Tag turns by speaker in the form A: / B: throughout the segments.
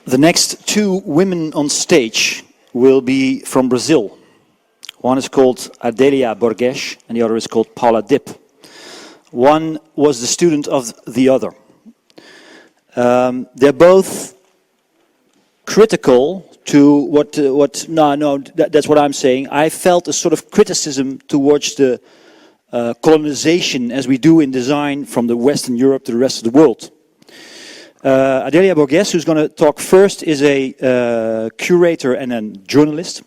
A: The next two women on stage will be from Brazil. One is called Adélia Borges and the other is called Paula Dipp. One was the student of the other. They're both critical to that's what I'm saying. I felt a sort of criticism towards the colonization as we do in design from the Western Europe to the rest of the world. Adélia Borges, who's going to talk first, is a curator and a journalist.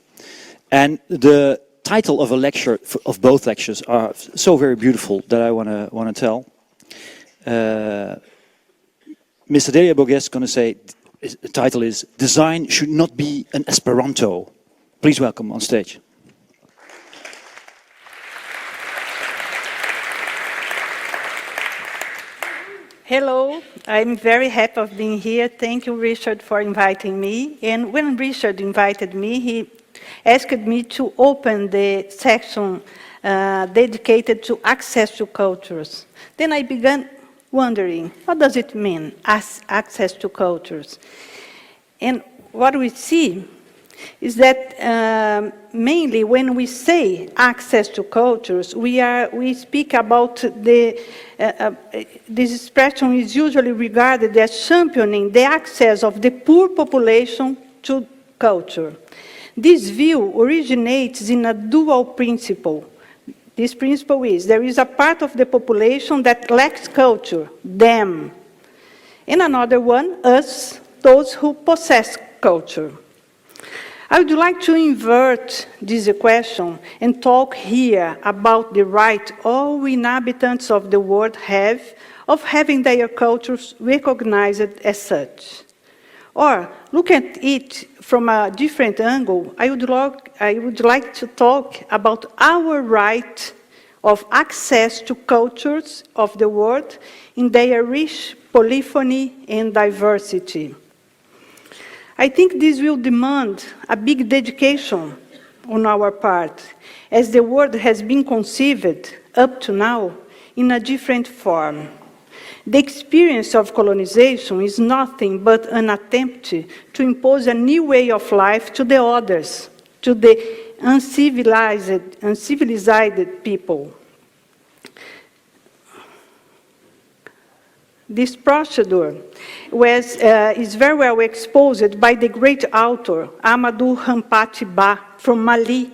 A: And the title of a lecture, of both lectures, are so very beautiful that I want to tell. Ms. Adélia Borges is going to say, the title is "Design Should Not Be an Esperanto." Please welcome on stage.
B: Hello, I'm very happy of being here. Thank you, Richard, for inviting me. And when Richard invited me, he asked me to open the section dedicated to access to cultures. Then I began wondering, what does it mean, access to cultures? And what we see is that mainly when we say access to cultures, we speak about this expression is usually regarded as championing the access of the poor population to culture. This view originates in a dual principle. This principle is, there is a part of the population that lacks culture, them, and another one, us, those who possess culture. I would like to invert this equation and talk here about the right all inhabitants of the world have of having their cultures recognized as such. Or, look at it from a different angle, I would like to talk about our right of access to cultures of the world in their rich polyphony and diversity. I think this will demand a big dedication on our part, as the world has been conceived up to now in a different form. The experience of colonization is nothing but an attempt to impose a new way of life to the others, to the uncivilized people. This procedure is very well exposed by the great author Amadou Hampâté Bâ from Mali,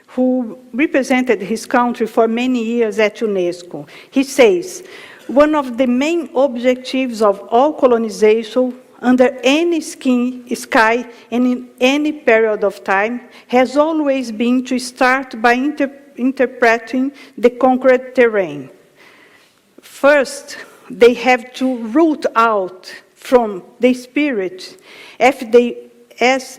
B: who represented his country for many years at UNESCO. He says, one of the main objectives of all colonization under any sky and in any period of time has always been to start by interpreting the conquered terrain. First, they have to root out from the spirit, as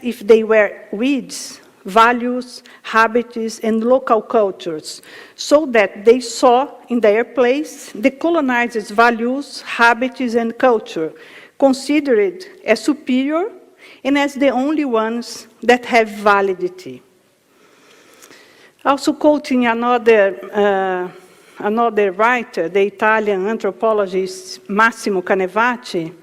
B: if they were weeds, values, habits, and local cultures, so that they saw in their place the colonizers' values, habits, and culture, considered as superior and as the only ones that have validity. Also quoting another writer, the Italian anthropologist Massimo Canevati,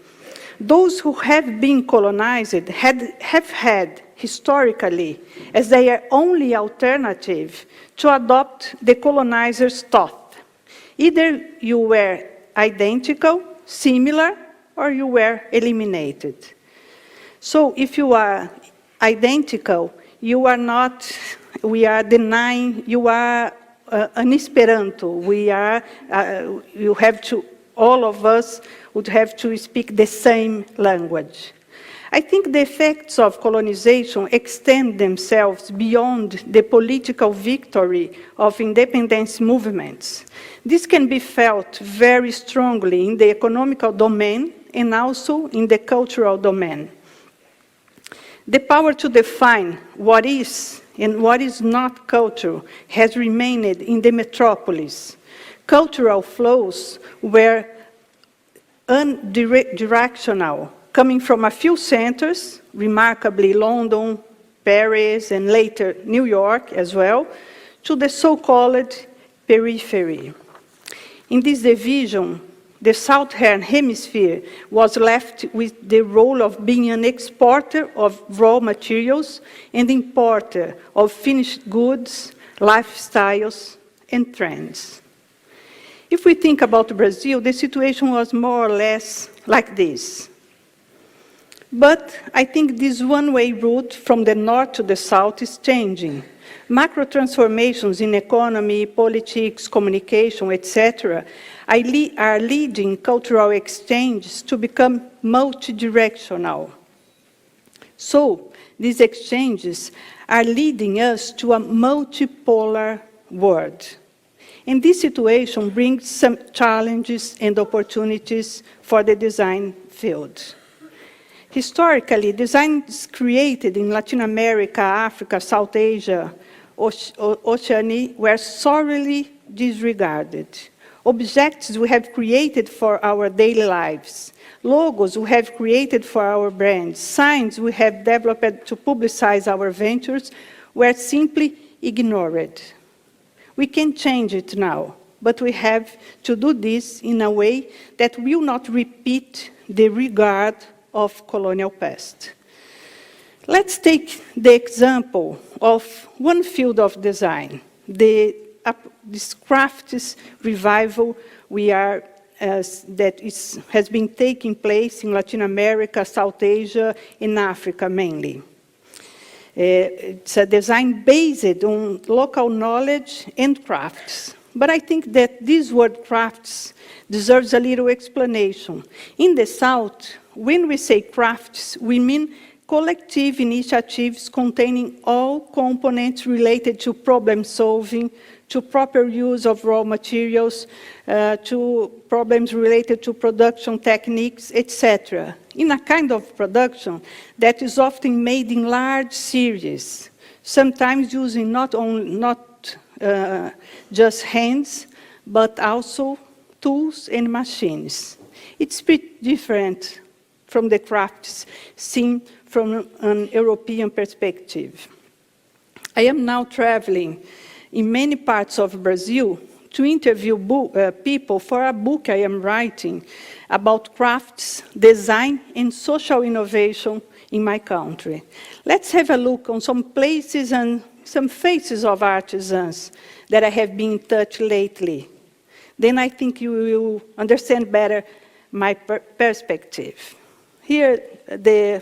B: those who have been colonized have had historically as their only alternative to adopt the colonizer's thought. Either you were identical, similar, or you were eliminated. So if you are identical, you are not, we are denying, you are an Esperanto. You have to, all of us would have to speak the same language. I think the effects of colonization extend themselves beyond the political victory of independence movements. This can be felt very strongly in the economical domain and also in the cultural domain. The power to define what is and what is not culture has remained in the metropolis. Cultural flows were unidirectional, coming from a few centers, remarkably London, Paris, and later New York as well, to the so-called periphery. In this division, the Southern Hemisphere was left with the role of being an exporter of raw materials and importer of finished goods, lifestyles, and trends. If we think about Brazil, the situation was more or less like this. But I think this one-way route from the north to the south is changing. Macro transformations in economy, politics, communication, etc., are leading cultural exchanges to become multidirectional. So, these exchanges are leading us to a multipolar world. And this situation brings some challenges and opportunities for the design field. Historically, designs created in Latin America, Africa, South Asia, Oceania were sorely disregarded. Objects we have created for our daily lives, logos we have created for our brands, signs we have developed to publicize our ventures were simply ignored. We can change it now, but we have to do this in a way that will not repeat the regard of colonial past. Let's take the example of one field of design, this crafts revival has been taking place in Latin America, South Asia, and Africa mainly. It's a design based on local knowledge and crafts. But I think that this word crafts deserves a little explanation. In the South, when we say crafts, we mean collective initiatives containing all components related to problem solving, to proper use of raw materials, to problems related to production techniques, etc. In a kind of production that is often made in large series, sometimes using not just hands, but also tools and machines. It's pretty different from the crafts seen from an European perspective. I am now traveling in many parts of Brazil to interview people for a book I am writing about crafts, design, and social innovation in my country. Let's have a look on some places and some faces of artisans that I have been in touch lately. Then I think you will understand better my perspective. Here,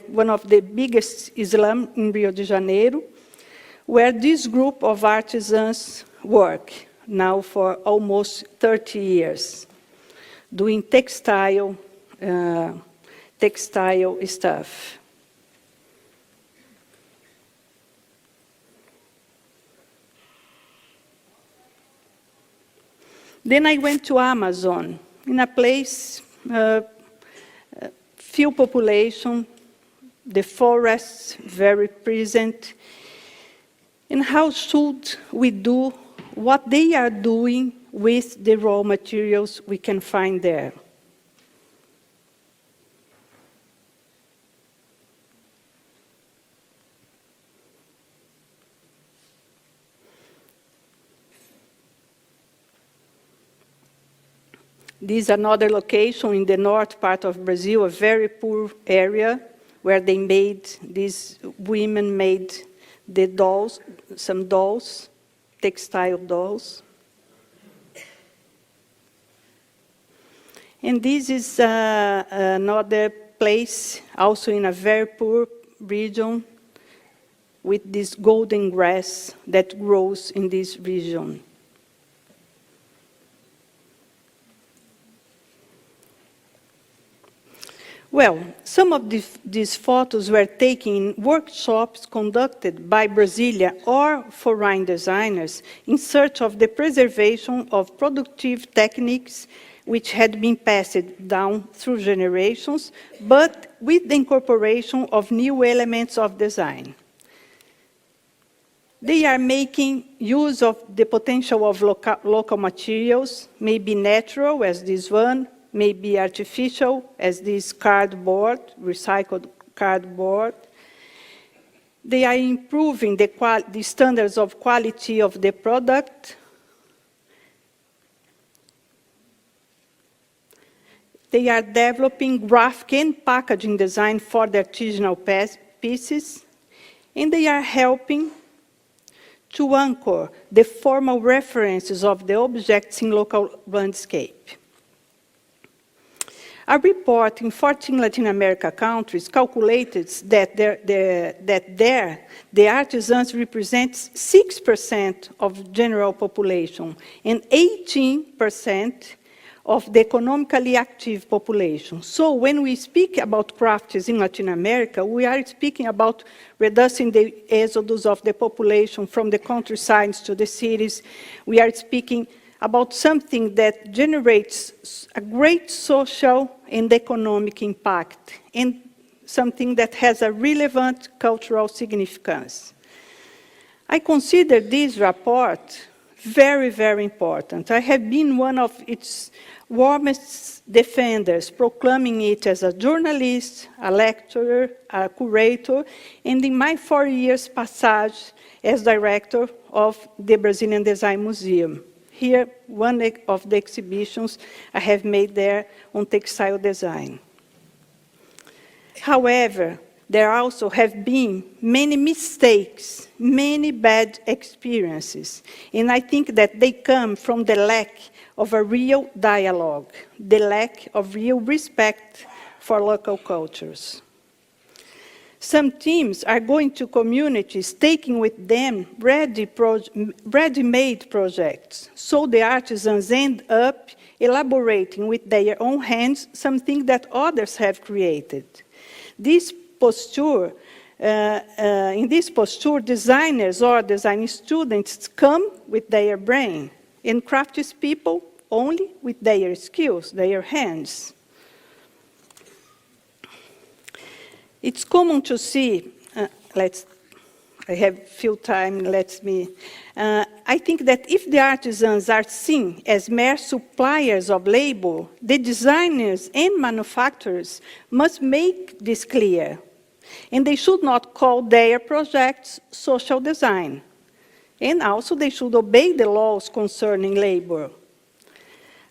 B: one of the biggest slums in Rio de Janeiro, where this group of artisans work now for almost 30 years, doing textile stuff. Then I went to Amazon, in a place, few population, the forests very present. And how should we do what they are doing with the raw materials we can find there? This is another location in the north part of Brazil, a very poor area, where these women made the dolls, some dolls, textile dolls. And this is another place, also in a very poor region, with this golden grass that grows in this region. Well, some of these photos were taken in workshops conducted by Brazilian or foreign designers in search of the preservation of productive techniques which had been passed down through generations, but with the incorporation of new elements of design. They are making use of the potential of local materials, maybe natural, as this one, maybe artificial, as this cardboard, recycled cardboard. They are improving the standards of quality of the product. They are developing graphic and packaging design for the artisanal pieces, and they are helping to anchor the formal references of the objects in local landscape. A report in 14 Latin America countries calculated that the artisans represent 6% of general population and 18% of the economically active population. So when we speak about crafts in Latin America, we are speaking about reducing the exodus of the population from the countrysides to the cities. We are speaking about something that generates a great social and economic impact, and something that has a relevant cultural significance. I consider this report very, very important. I have been one of its warmest defenders, proclaiming it as a journalist, a lecturer, a curator, and in my 4 years passage as director of the Brazilian Design Museum. Here, one of the exhibitions I have made there on textile design. However, there also have been many mistakes, many bad experiences, and I think that they come from the lack of a real dialogue, the lack of real respect for local cultures. Some teams are going to communities, taking with them ready-made projects, so the artisans end up elaborating with their own hands something that others have created. This posture, in this posture, designers or design students come with their brain, and crafts people only with their skills, their hands. It's common to see, I have few time, I think that if the artisans are seen as mere suppliers of labor, the designers and manufacturers must make this clear. And they should not call their projects social design. And also they should obey the laws concerning labor.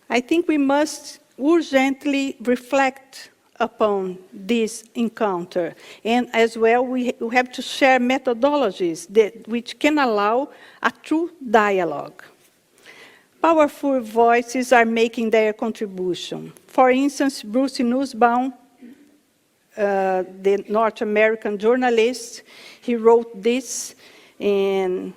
B: I think we must urgently reflect upon this encounter. And as well, we have to share methodologies which can allow a true dialogue. Powerful voices are making their contribution. For instance, Bruce Nussbaum, the North American journalist, he wrote this, and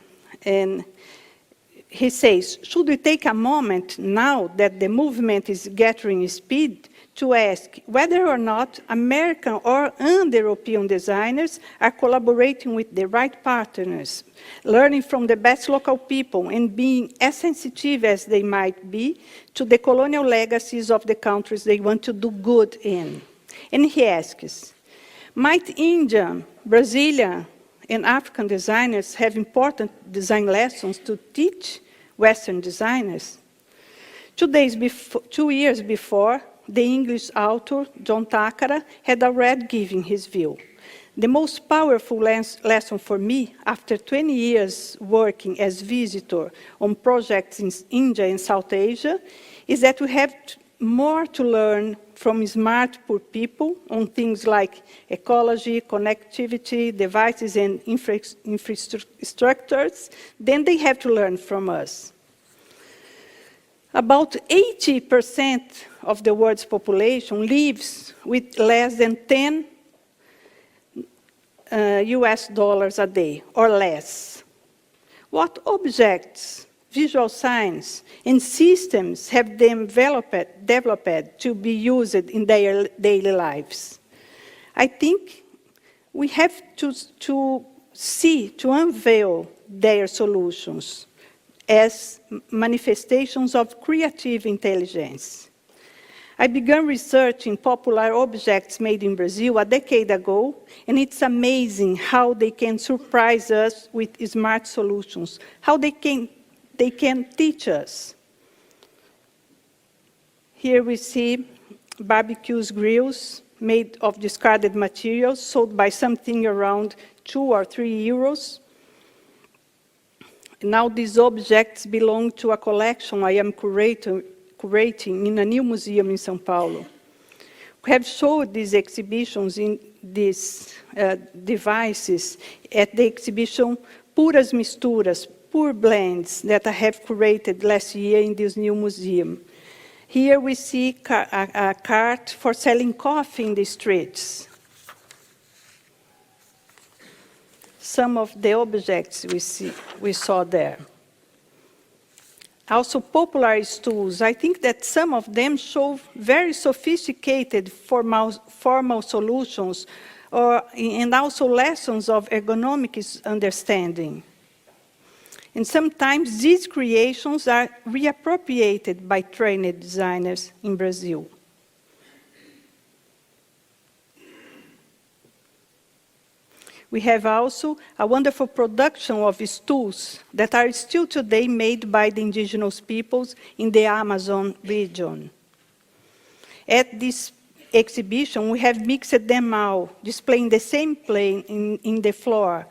B: he says, should we take a moment now that the movement is gathering speed to ask whether or not American or European designers are collaborating with the right partners, learning from the best local people and being as sensitive as they might be to the colonial legacies of the countries they want to do good in. And he asks, might Indian, Brazilian, and African designers have important design lessons to teach Western designers? 2 years before, the English author, John Takara, had already given his view. The most powerful lesson for me, after 20 years working as visitor on projects in India and South Asia, is that we have more to learn from smart poor people on things like ecology, connectivity, devices, and infrastructures than they have to learn from us. About 80% of the world's population lives with less than 10 US dollars a day or less. What objects, visual signs, and systems have them developed to be used in their daily lives? I think we have to unveil their solutions as manifestations of creative intelligence. I began researching popular objects made in Brazil a decade ago, and it's amazing how they can surprise us with smart solutions, how they can teach us. Here we see barbecue grills made of discarded materials, sold by something around 2 or 3 euros. Now these objects belong to a collection I am curating in a new museum in São Paulo. We have showed these exhibitions in these devices at the exhibition Puras Misturas, Pure Blends, that I have curated last year in this new museum. Here we see a cart for selling coffee in the streets. Some of the objects we saw there. Also popular stools. I think that some of them show very sophisticated formal solutions and also lessons of ergonomic understanding. And sometimes these creations are reappropriated by trained designers in Brazil. We have also a wonderful production of stools that are still today made by the indigenous peoples in the Amazon region. At this exhibition, we have mixed them all, displaying the same plane in the floor.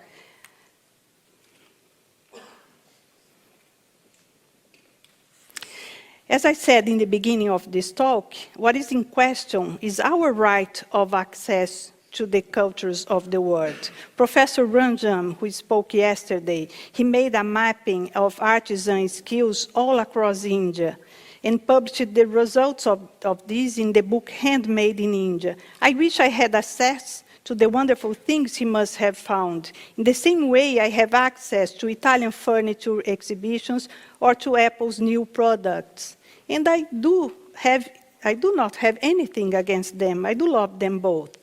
B: As I said in the beginning of this talk, what is in question is our right of access to the cultures of the world. Professor Ranjan, who spoke yesterday, he made a mapping of artisan skills all across India and published the results of this in the book Handmade in India. I wish I had access to the wonderful things he must have found. In the same way, I have access to Italian furniture exhibitions or to Apple's new products. And I do not have anything against them. I do love them both.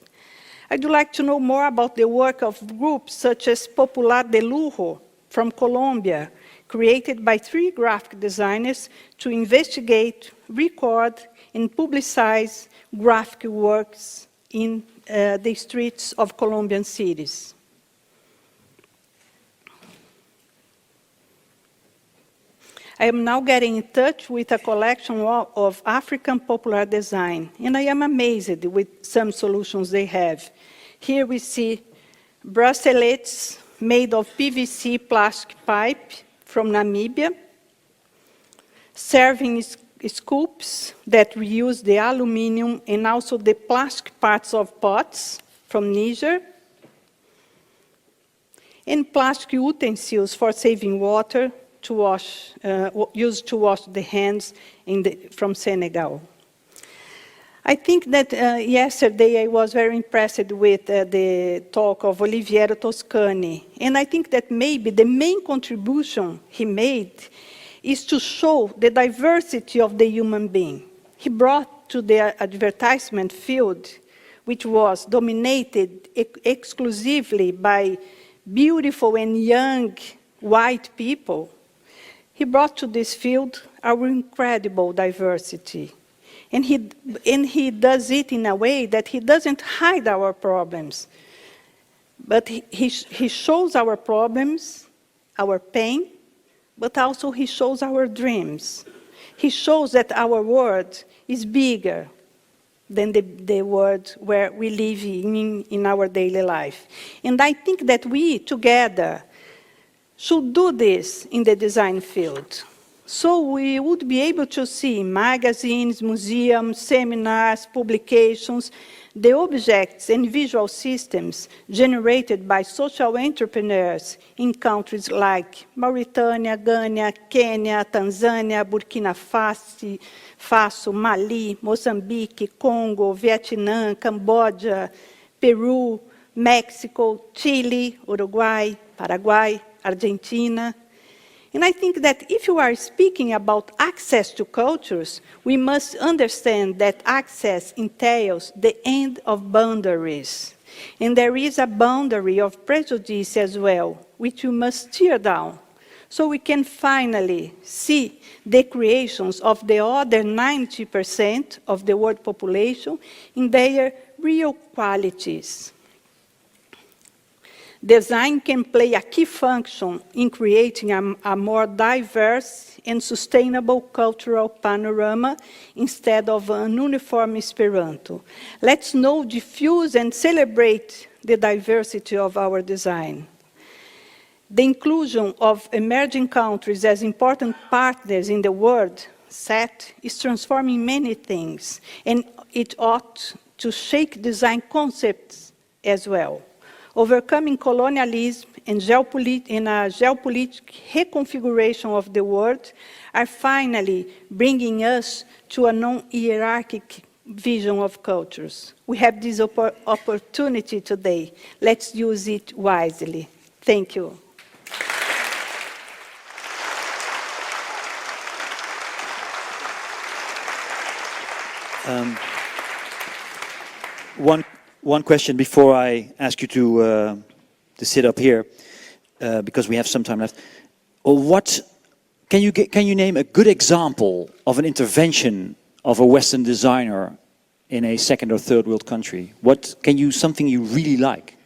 B: I'd like to know more about the work of groups such as Popular de Lujo from Colombia, created by 3 graphic designers to investigate, record, and publicize graphic works in the streets of Colombian cities. I am now getting in touch with a collection of African popular design, and I am amazed with some solutions they have. Here we see bracelets made of PVC plastic pipe from Namibia, serving scoops that reuse the aluminum and also the plastic parts of pots from Niger, and plastic utensils for saving water to wash, used to wash the hands from Senegal. I think that yesterday I was very impressed with the talk of Oliviero Toscani, and I think that maybe the main contribution he made is to show the diversity of the human being. He brought to the advertisement field, which was dominated exclusively by beautiful and young white people, he brought to this field our incredible diversity. And he does it in a way that he doesn't hide our problems, but he shows our problems, our pain, but also he shows our dreams. He shows that our world is bigger than the world where we live in our daily life. And I think that we together should do this in the design field. So we would be able to see in magazines, museums, seminars, publications, the objects and visual systems generated by social entrepreneurs in countries like Mauritania, Ghana, Kenya, Tanzania, Burkina Faso, Mali, Mozambique, Congo, Vietnam, Cambodia, Peru, Mexico, Chile, Uruguay, Paraguay, Argentina. And I think that if you are speaking about access to cultures, we must understand that access entails the end of boundaries. And there is a boundary of prejudice as well, which we must tear down, so we can finally see the creations of the other 90% of the world population in their real qualities. Design can play a key function in creating a more diverse and sustainable cultural panorama instead of an uniform Esperanto. Let's now diffuse and celebrate the diversity of our design. The inclusion of emerging countries as important partners in the world set is transforming many things, and it ought to shake design concepts as well. Overcoming colonialism and a geopolitical reconfiguration of the world are finally bringing us to a non-hierarchic vision of cultures. We have this opportunity today. Let's use it wisely. Thank you.
A: One question before I ask you to sit up here, because we have some time left. Can you name a good example of an intervention of a Western designer in a second or third world country? Something you really like?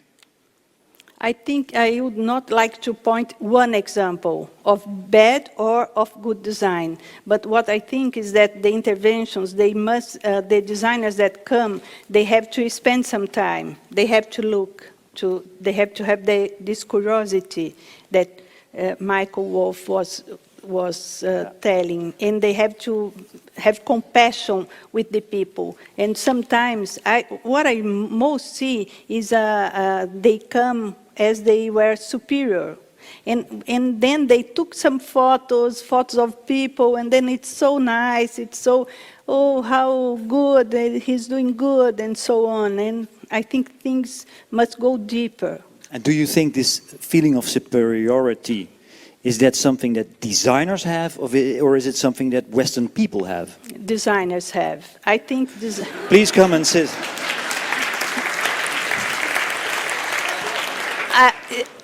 B: I think I would not like to point one example of bad or of good design, but what I think is that the interventions, the designers that come, they have to spend some time, they have to look, they have to have this curiosity that Michael Wolff was telling, and they have to have compassion with the people. And sometimes, what I most see is they come as they were superior. And then they took some photos of people, and then it's so nice, it's so, oh, how good, he's doing good, and so on. And I think things must go deeper.
A: And do you think this feeling of superiority, is that something that designers have, or is it something that Western people have?
B: Designers have. I think
A: Please come and sit.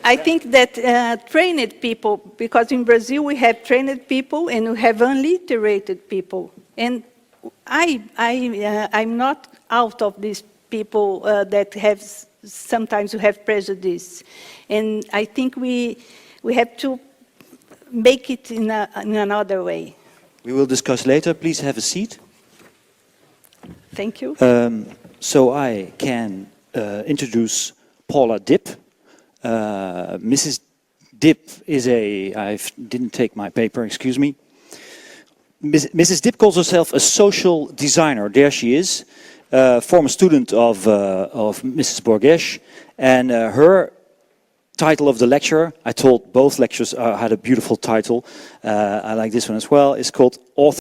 B: I think that trained people, because in Brazil we have trained people and we have unliterated people. And I'm not out of these people that sometimes have prejudice. And I think we have to make it in another way.
A: We will discuss later. Please have a seat.
B: Thank you.
A: So I can introduce Paula Dipp. Mrs. Dipp is I didn't take my paper, excuse me. Mrs. Dipp calls herself a social designer. There she is, former student of Mrs. Borgesh, and her title of the lecture, I told both lectures had a beautiful title, I like this one as well, is called Author